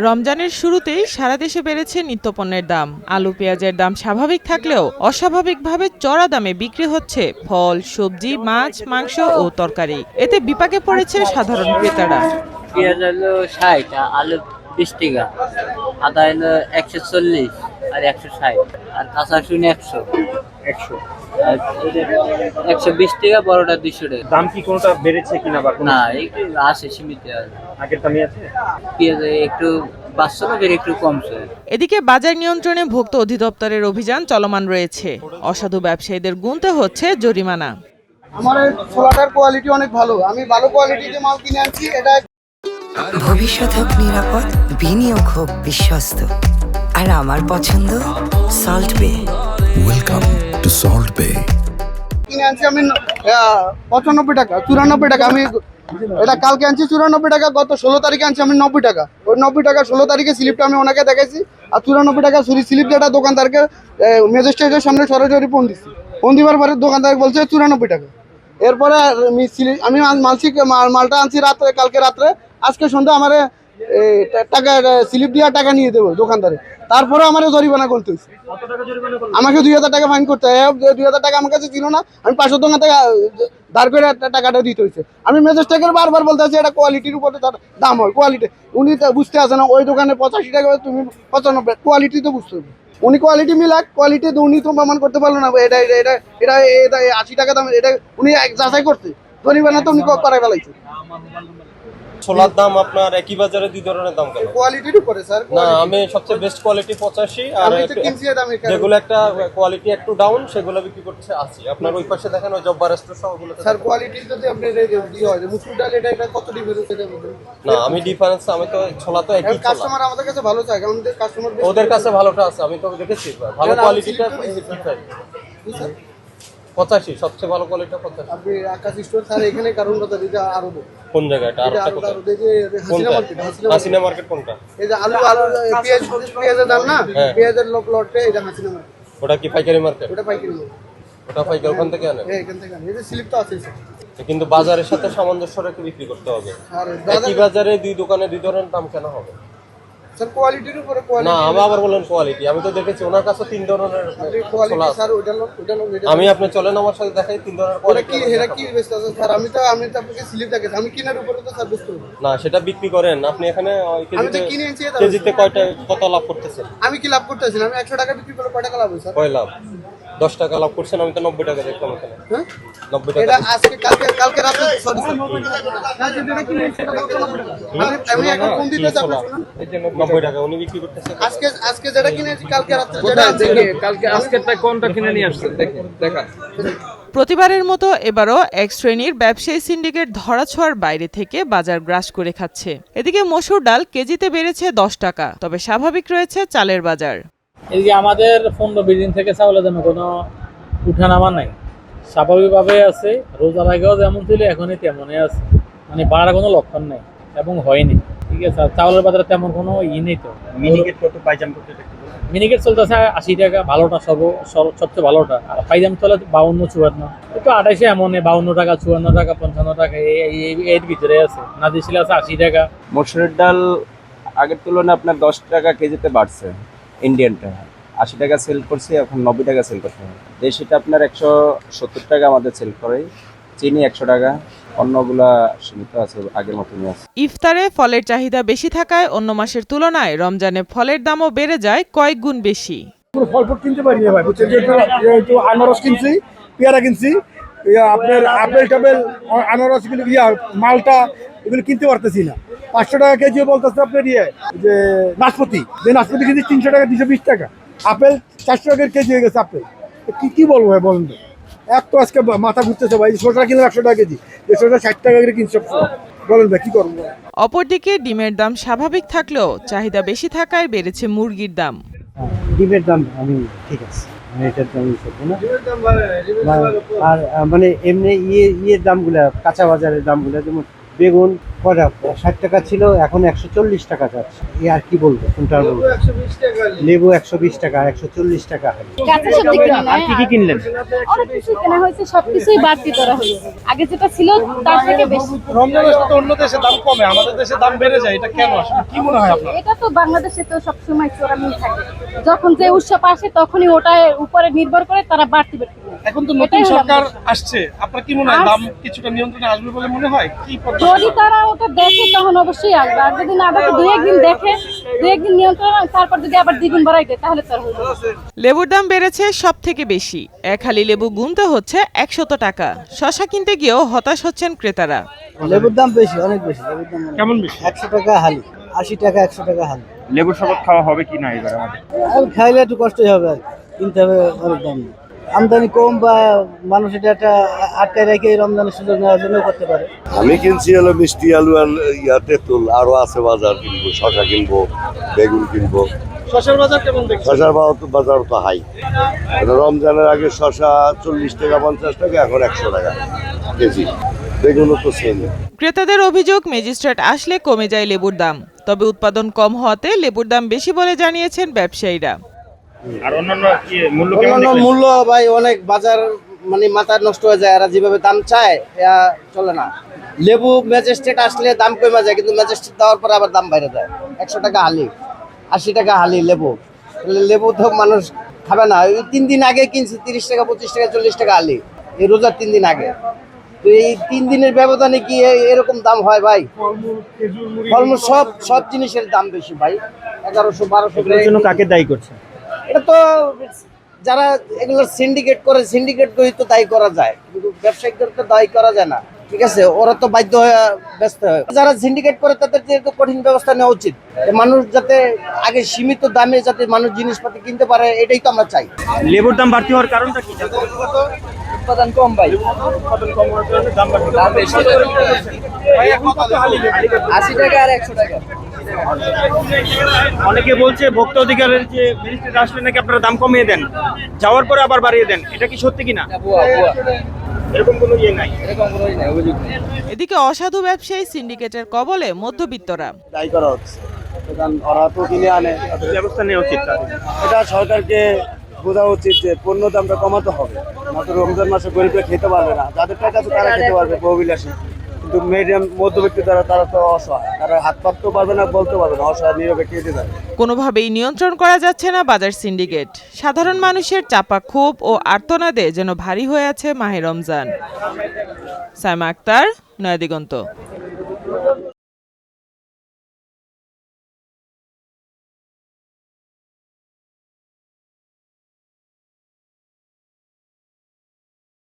রমজানের শুরুতেই সারা দেশে বেড়েছে নিত্যপণ্যের দাম। আলু পেঁয়াজের দাম স্বাভাবিক থাকলেও অস্বাভাবিকভাবে চড়া দামে বিক্রি হচ্ছে ফল, সবজি, মাছ, মাংস ও তরকারি। এতে বিপাকে পড়েছে সাধারণ ক্রেতারা। পেঁয়াজ হলো ৬০, আলু ২০ টাকা, আদা হলো ১৪০ আর ১৬০, আর কাঁচা শুনে ১০০ আর ১২০ টাকা, বড়টা ২০০ টাকা। দাম কি কোনটা বেড়েছে কিনা বা না, একটু আছে, সীমিত আছে। আগের দামই আছে? পেঁয়াজ একটু বাড়ছে না, একটু কমছে। এদিকে বাজার নিয়ন্ত্রণে ভোক্তা অধিদপ্তরের অভিযান চলমান রয়েছে। অসাধু ব্যবসায়ীদের গুনতে হচ্ছে জরিমানা। আমার এই ছোলাটার কোয়ালিটি অনেক ভালো, আমি ভালো কোয়ালিটিতে মাল কিনে আনছি। এটা ভবিষ্যৎ হোক নিরাপদ, বিনিয়োগ হোক বিশ্বস্ত, আর আমার পছন্দ সল্ট বে। ওয়েলকাম টু সল্ট বে। কিনে আনছি আমি ৯৫ টাকা, ৯৪ টাকা। আমি এটা কালকে আনছি ৯৪ টাকা, গত ১৬ তারিখে আনছি আমি ৯০ টাকা। ওই ৯০ টাকা ১৬ তারিখে স্লিপটা আমি ওনাকে দেখাইছি, আর ৯৪ টাকা স্লিপ যেটা দোকানদারকে ম্যাজিস্ট্রেটের সামনে সরাসরি ফোন দিচ্ছি। ফোন দিবার পরে দোকানদার বলছে ৯৪ টাকা। এরপরে আমি মালটা আনছি রাত্রে, কালকে রাত্রে। আজকে সন্ধ্যা আমার টাকা স্লিপ দিয়ে টাকা নিয়ে দেবো দোকানদারে। তারপরে আমার জরিমানা করতে হয়েছে, আমাকে ২০০০ টাকা ফাইন করতে হয়। ২০০০ টাকা আমার কাছে ছিল না, আমি ৫০০ টাকা ধার করে টাকাটা দিতে হয়েছে। আমি ম্যাজিস্ট্রেটকে বারবার বলতে আছি এটা কোয়ালিটির উপরে তার দাম হয়, কোয়ালিটি। উনি তো বুঝতে আসে না, ওই দোকানে ৮৫ টাকা, তুমি ৯৫, কোয়ালিটি তো বুঝতে হবে। উনি কোয়ালিটি মিলাক, কোয়ালিটি উনি তো প্রমাণ করতে পারলো না এটা এটা এটা এটা ৮০ টাকা দাম। এটা উনি যাচাই করতে, জরিমানা তো উনি করাই ফেলাইছে। ছোলার দাম আপনার একই বাজারে দুই ধরনের দাম কেন? কোয়ালিটির উপরে স্যার। না, আমি সবচেয়ে বেস্ট কোয়ালিটি ৮৫, আর যেগুলো একটা কোয়ালিটি একটু ডাউন সেগুলো বিক্রি করছে ৮০। আপনার ওই পাশে দেখেন ওই জব্বার রেস্টোর সবগুলো। স্যার কোয়ালিটি যদি আপনি হয় মুসুর ডাল, এটা কত ডিফারেন্স? না, আমি ডিফারেন্স, আমি তো ছোলা তো একই ছোলা। কাস্টমার আমাদের কাছে ভালো চায়, কারণ কাস্টমার ওদের কাছে ভালোটা আছে, আমি তো দেখেছি ভালো কোয়ালিটিটা ৮৫, সবচেয়ে ভালো কোয়ালিটিটা ৮৫। আপনি আকাশ স্টোর স্যার এখানে কারণ কথা দিতে আরো কোন জায়গাটা? আরটা কোথায়? হাসিনা মার্কেট। হাসিনা মার্কেট কোনটা? এই যে আলু পেঁয়াজের দাম না, পেঁয়াজের লটে এটা হাসিনা মার্কেট। ওটা কি পাইকারি মার্কেট? ওটা পাইকারি মার্কেট। ওটা পাইকারি ওখান থেকে আনে? হ্যাঁ, এখান থেকে আনে। এই যে স্লিপ তো আছে স্যার। কিন্তু বাজারের সাথে সামঞ্জস্য রেখে বিক্রি করতে হবে। আর একই বাজারে দুই দোকানে দুই ধরনের দাম কেন হবে? স্যার কোয়ালিটির উপরে না, আমি আবার বলেন কোয়ালিটি। আমি তো দেখেছি ওনার কাছে তিন ধরনের ছোলা আছে। স্যার ওইটা আমি আপনি চলেন আমার সাথে দেখাই তিন ধরনের ওটা কোয়ালিটি। কি এটা কি বেস্ট আছে স্যার? আমি তো আপনাকে স্লিপ দেখাচ্ছি, আমি কিনার উপরে তো স্যার বেস্ট করব না, সেটা বিক্রি করেন আপনি। এখানে আমি তো কিনে আনছি। কেজিতে কত লাভ করতেছেন? আমি কি লাভ করতেছি না? আমি ১০০ টাকা বিক্রি করে কয় টাকা লাভ হয় স্যার? কয় লাভ? ১০ টাকা লাভ করছেন। আমি তো ৯০ টাকা দেখলাম এখানে। হ্যাঁ, ৯০ টাকা। এটা আজকে কালকে রাতে সরি স্যার, যেটা কিনে আনছি সেটা ৯০ টাকা। আমি এখন ফোন দিতে চাচ্ছি, এই যে ৯০ টাকা উনি বিক্রি করতেছে। আজকে যেটা কিনেছি কালকে রাতে যেটা কালকে আজকেরটা কোনটা কিনে নিয়ে আসছেন দেখেন দেখা। প্রতিবারের মতো এবারও এক শ্রেণীর ব্যবসায়ী সিন্ডিকেট ধরাছোঁয়ার বাইরে থেকে বাজার গ্রাস করে খাচ্ছে। এদিকে মসুর ডাল কেজিতে বেড়েছে ১০ টাকা, তবে স্বাভাবিক রয়েছে চালের বাজার। এই যে আমাদের ১৫-২০ দিন থেকে চাউলের দামে কোনো উঠানামা নাই, স্বাভাবিকভাবে আছে। রোজার আগেও যেমন ছিল এখনই তেমনই আছে, মানে বাড়ার কোনো লক্ষণ নেই এবং হয়নি। ঠিক আছে, চাউলের বাজারে তেমন কোনো নেই। তো মিনিকেট কত পাইজাম করতে দেখতে? মিনিকেট চলতেছে ৮০ টাকা, ভালোটা সবচেয়ে ভালোটা। আর পাইজাম চলে ৫২-৫৪, একটু ২৮ এমন ৫২ টাকা, ৫৪ টাকা, ৫৫ টাকা, এর ভিতরে আছে। নাজিশিল আছে ৮০ টাকা। মসুরের ডাল আগের তুলনায় আপনার ১০ টাকা কেজিতে বাড়ছে। ইন্ডিয়ানটা ৮০ টাকা সেল করছে, এখন ৯০ টাকা সেল করতে হবে। দেশিটা আপনার ১৭০ টাকা আমাদের সেল করে, চিনি ১০০ টাকা, অন্যগুলা সীমিত আছে, আগের মতনই আছে। ইফতারে ফলের চাহিদা বেশি থাকায় অন্য মাসের তুলনায় রমজানে ফলের দামও বেড়ে যায় কয়েক গুণ বেশি। ফল কিনতে পারি না ভাই, বুঝছেন? একটু আনারস কিনছি, পেয়ারা কিনছি, আপনার আপেল টাপেল, আনারস, মালটা, এগুলো কিনতে পারতেছি না। ৫০০ টাকা কেজি বলতেছে আপনার যে নাশপাতি কিনছি ৩০০ টাকা, ২২০ টাকা। আপেল ৪০০ টাকার কেজি হয়ে গেছে আপেল। কি বলবো ভাই বলেন তো? এক তো আজকে মাথা ঘুরতেছে ভাই। শসা কিনলে ১০০ টাকা কেজি, শসা ৬০ টাকা করে কিনছে। বলেন ভাই কি করবো? অপরদিকে ডিমের দাম স্বাভাবিক থাকলেও চাহিদা বেশি থাকায় বেড়েছে মুরগির দাম। ডিমের দাম আমি ঠিক আছে, এটার দাম আর মানে এমনি ইয়ের দামগুলা, কাঁচা বাজারের দামগুলা, যেমন বেগুন কটা 60 টাকা ছিল, এখন 140 টাকা যাচ্ছে। এই আর কি বলবো, কোনটা বলবো? লেবু 120 টাকা, 140 টাকা। আর কি কি কিনলেন? অনেক কিছু কেনা হয়েছে, সবকিছুই বাড়তি করা হয়েছে। আগে যেটা ছিল তার থেকে বেশি। রমজানের সাথে অন্য দেশে দাম কমে, আমাদের দেশে দাম বেড়ে যায়, এটা কেন আসলে কি মনে হয় আপনার? এটা তো বাংলাদেশে তো সবসময় চোরামিল থাকে, যখন যে উৎসব আসে তখনই ওটার উপরে নির্ভর করে তারা বাড়তি বাড়তি নেয়। এখন তো নতুন সরকার আসছে, আপনার কি মনে হয় দাম কিছুটা নিয়ন্ত্রণে আসবে বলে মনে হয়? কি যদি তারা ওটা দেখে তখন অবশ্যই আসবে, আর যদি না দেখে দুই একদিন দেখে, দুই একদিন নিয়ন্ত্রণ, তারপর যদি আবার দ্বিগুণ বাড়াই দেয় তাহলে তার হয়ে যাবে। লেবুর দাম বেড়েছে সব থেকে বেশি। এক হালি লেবু গুনতে হচ্ছে 100 টাকা। শশা কিনতে গিয়েও হতাশ হচ্ছেন ক্রেতারা। লেবুর দাম বেশি, অনেক বেশি। লেবুর দাম কেমন বেশি? 100 টাকা হালি, 80 টাকা 100 টাকা হালি। লেবুর শরবত খাওয়া হবে কি না এবার আমাদের? আর খাইলে একটু কষ্টই হবে, আর কিনতে হবে অনেক দাম। আমদানি কম বা মানুষ এটা একটা আটকায় রেখে রমজানের সুযোগ নেওয়ার জন্য করতে পারে। আমি কিনছি হলো মিষ্টি আলু আর তেঁতুল, আরো আছে বাজার কিনবো, শশা কিনবো, বেগুন কিনবো। শশার বাজার কেমন দেখছেন? শশার বাজার তো হাই। রমজানের আগে শশা 40 টাকা 50 টাকা, এখন 100 টাকা কেজি। বেগুনও তো সেম। ক্রেতাদের অভিযোগ, ম্যাজিস্ট্রেট আসলে কমে যায় লেবুর দাম। তবে উৎপাদন কম হওয়াতে লেবুর দাম বেশি বলে জানিয়েছেন ব্যবসায়ীরা। আর অন্যান্য কি মূল্য কেমন অন্যান্য দেখলেন? মূল্য ভাই অনেক, বাজার মানে মাথা নষ্ট হয়ে যায়। এরা যেভাবে দাম চায় এটা চলে না। লেবু ম্যাজিস্ট্রেট আসলে দাম কমে যায়, কিন্তু ম্যাজিস্ট্রেট দেওয়ার পর আবার দাম বাইরে যায়। 100 টাকা হালি, 80 টাকা হালি লেবু। লেবু তো মানুষ খাবে না। ওই 3 দিন আগে কিনছি 30 টাকা 25 টাকা 40 টাকা হালি, এই রোজার 3 দিন আগে। তো এই 3 দিনের ব্যবধানে কি এরকম দাম হয় ভাই? ফলমূল সব জিনিসের দাম বেশি ভাই। 1100-1200 জন্য কাকে দায়ী করছেন? এটা তো যারা এগুলো সিন্ডিকেট করে, সিন্ডিকেট করে তো দায়ী করা যায়, কিন্তু ব্যবসায়িকদের তো দায়ী করা যায় না। ঠিক আছে, ওরা তো বাধ্য হয়ে ব্যস্ত হয়। যারা সিন্ডিকেট করে তাদের যে একটু কঠিন ব্যবস্থা নেওয়া উচিত। মানুষ যাতে আগে সীমিত দামে যাতে মানুষ জিনিসপাতি কিনতে পারে, এটাই তো আমরা চাই। লেবুর দাম বাড়তি হওয়ার কারণটা কি? উৎপাদন কম ভাই, উৎপাদন কম হওয়ার কারণে দাম বাড়তি। দাম বেশি। ভাই এখন কত হালি? 80 টাকা আর 100 টাকা। অনেকে বলছে ভোক্তা অধিকারের যে মিনিস্ট্রি আসলে নাকি আপনারা দাম কমিয়ে দেন, যাওয়ার পরে আবার বাড়িয়ে দেন। এটা কি সত্যি কিনা? এরকম কোনো ইয়ে নাই। এদিকে অসাধু ব্যবসায়ী সিন্ডিকেটের কবলে মধ্যবিত্তরা। দায়ী করা হচ্ছে, কারণ ওরা তো কিনে আনে। ব্যবস্থা নেওয়া উচিত তাদের। এটা সরকারকে বোঝা উচিত যে পণ্য দামটা কমাতে হবে। মাত্র রমজান মাসে গরিবরা খেতে পারবে না, যাদের টাকা আছে তারা খেতে পারবে, বহুবিলাসী। কিন্তু মিডিয়াম মধ্যবিত্ত যারা, তারা তো অসহায়, তারা হাত পাততেও পারবে না, বলতে পারবে না, অসহায় নীরবে খেতে যাবে। কোনোভাবেই নিয়ন্ত্রণ করা যাচ্ছে না বাজার সিন্ডিকেট। সাধারণ মানুষের চাপা ক্ষোভ ও আর্তনাদে যেন ভারী হয়ে আছে মাহে রমজান। সাইমা আক্তার, নয়াদিগন্ত।